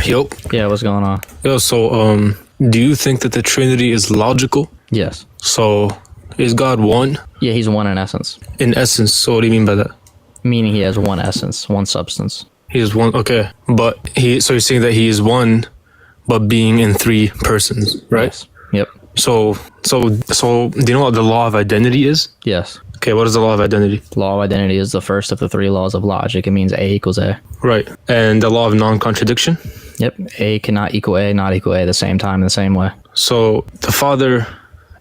Yo. Yeah, what's going on? Yo, so, do you think that the Trinity is logical? Yes. So, is God one? Yeah, he's one in essence. In essence, so what do you mean by that? Meaning he has one essence, one substance. He is one, okay. But so you're saying that he is one, but being in three persons, right? Yes. Yep. So, do you know what the law of identity is? Yes. Okay, what is the law of identity? Law of identity is the first of the three laws of logic. It means A equals A. Right. And the law of non-contradiction? Yep. A cannot equal A, not equal A at the same time in the same way. So, the Father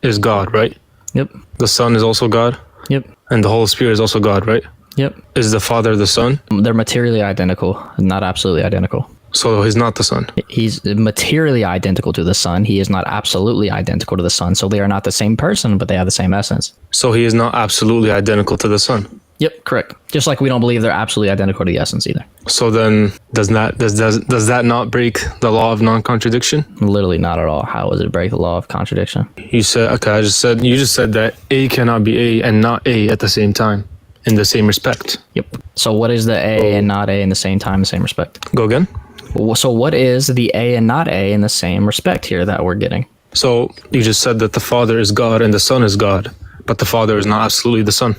is God, right? Yep. The Son is also God? Yep. And the Holy Spirit is also God, right? Yep. Is the Father the Son? They're materially identical, not absolutely identical. So he's not the Son. He's materially identical to the Son. He is not absolutely identical to the Son. So they are not the same person, but they have the same essence. So he is not absolutely identical to the Son. Yep, correct. Just like we don't believe they're absolutely identical to the essence either. So then does that not break the law of non-contradiction? Literally not at all. How does it break the law of contradiction? You said, okay, you just said that A cannot be A and not A at the same time in the same respect. Yep. So what is the A and not A in the same time, the same respect? Go again? So what is the A and not A in the same respect here that we're getting? So you just said that the Father is God and the Son is God, but the Father is not absolutely the Son.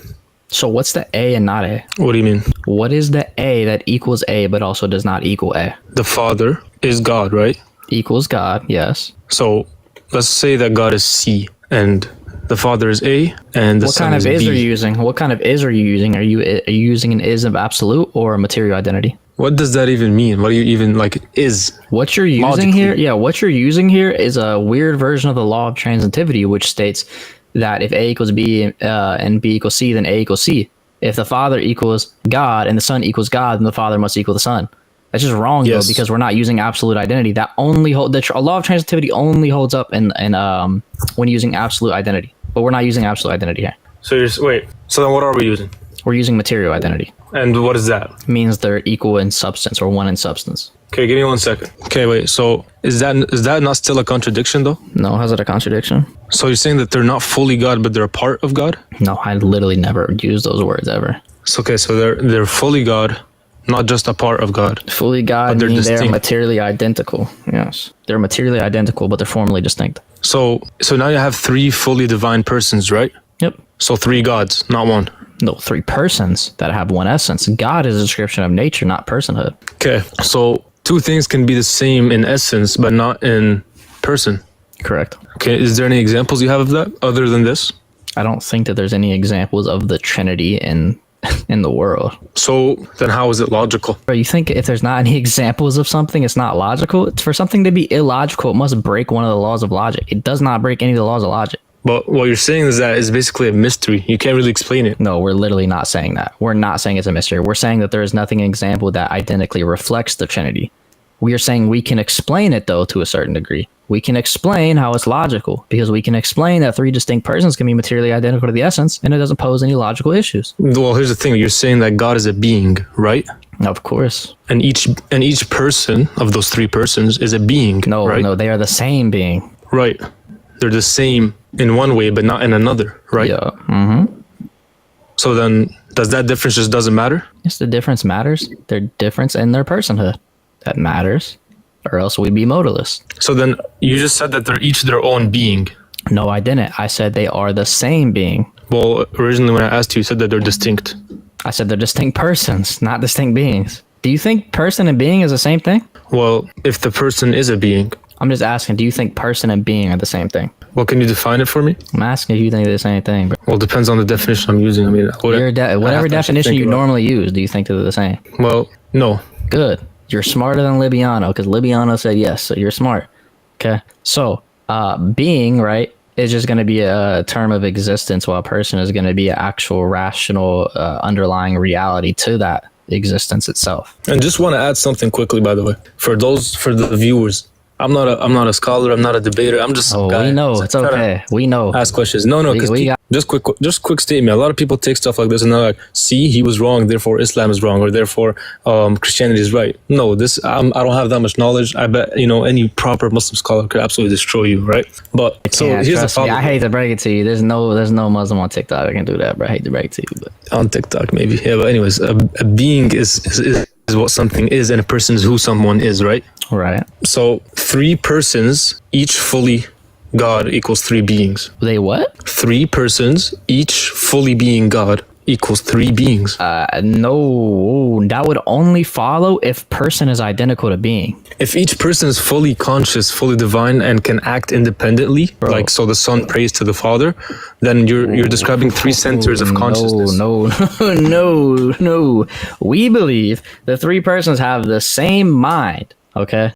So what's the A and not A? What do you mean? What is the A that equals A but also does not equal A? The Father is God, right? Equals God, yes. So let's say that God is C and the Father is A and the Son is B. What kind of is are you using? What kind of is are you using? Are you using an is of absolute or a material identity? What does that even mean? What do you even is? What you're using here? Yeah, what you're using here is a weird version of the law of transitivity, which states that if A equals B and B equals C, then A equals C. If the Father equals God and the Son equals God, then the Father must equal the Son. That's just wrong, though, because we're not using absolute identity. That only the law of transitivity only holds up in when using absolute identity, but we're not using absolute identity here. So wait. So then, what are we using? We're using material identity. And what is that? It means they're equal in substance or one in substance. Okay, give me 1 second. Okay, wait. So is that not still a contradiction, though? No, how's it a contradiction? So you're saying that they're not fully God, but they're a part of God? No, I literally never use those words ever. So, okay, so they're fully God, not just a part of God. Fully God means they're materially identical. Yes, they're materially identical, but they're formally distinct. So now you have three fully divine persons, right? Yep. So three gods, not one. No, three persons that have one essence. God is a description of nature, not personhood. Okay, so two things can be the same in essence, but not in person. Correct. Okay, is there any examples you have of that other than this? I don't think that there's any examples of the Trinity in the world. So then how is it logical? Bro, you think if there's not any examples of something, it's not logical? It's for something to be illogical, it must break one of the laws of logic. It does not break any of the laws of logic. But what you're saying is that it's basically a mystery. You can't really explain it. No, we're literally not saying that. We're not saying it's a mystery. We're saying that there is nothing example that identically reflects the Trinity. We are saying we can explain it, though, to a certain degree. We can explain how it's logical because we can explain that three distinct persons can be materially identical to the essence and it doesn't pose any logical issues. Well, here's the thing. You're saying that God is a being, right? Of course. And each person of those three persons is a being, right? No, they are the same being. Right. They're the same in one way, but not in another, right? Yeah. Mm-hmm. So then, does that difference just doesn't matter? Yes, the difference matters. Their difference in their personhood. That matters. Or else we'd be modalists. So then, you just said that they're each their own being. No, I didn't. I said they are the same being. Well, originally when I asked you, you said that they're distinct. I said they're distinct persons, not distinct beings. Do you think person and being is the same thing? Well, if the person is a being. I'm just asking, do you think person and being are the same thing? Well, can you define it for me? I'm asking if you think they're the same thing, bro. Well, it depends on the definition I'm using. I mean, whatever definition you normally use, do you think they're the same? Well, no. Good. You're smarter than Libiano, because Libiano said yes, so you're smart. Okay. So, being, right, is just going to be a term of existence, while person is going to be an actual rational underlying reality to that existence itself. And just want to add something quickly, by the way, for the viewers. I'm not a scholar. I'm not a debater. I'm just some guy. We know. It's okay. We know. Ask questions. No, because just quick statement. A lot of people take stuff like this and they're like, "See, he was wrong. Therefore, Islam is wrong, or therefore, Christianity is right." No, I don't have that much knowledge. I bet any proper Muslim scholar could absolutely destroy you, right? But so here's the problem. I hate to break it to you. There's no Muslim on TikTok that can do that, bro. I hate to break it to you, but on TikTok maybe. Yeah, but anyways, a being is is what something is, and a person is who someone is, right? Right. So 3 persons, each fully God, equals 3 beings. They what? 3 persons, each fully being God, equals 3 beings. No, that would only follow if person is identical to being. If each person is fully conscious, fully divine, and can act independently, like so the Son prays to the Father, then you're describing 3 centers of consciousness. No. We believe the 3 persons have the same mind. Okay.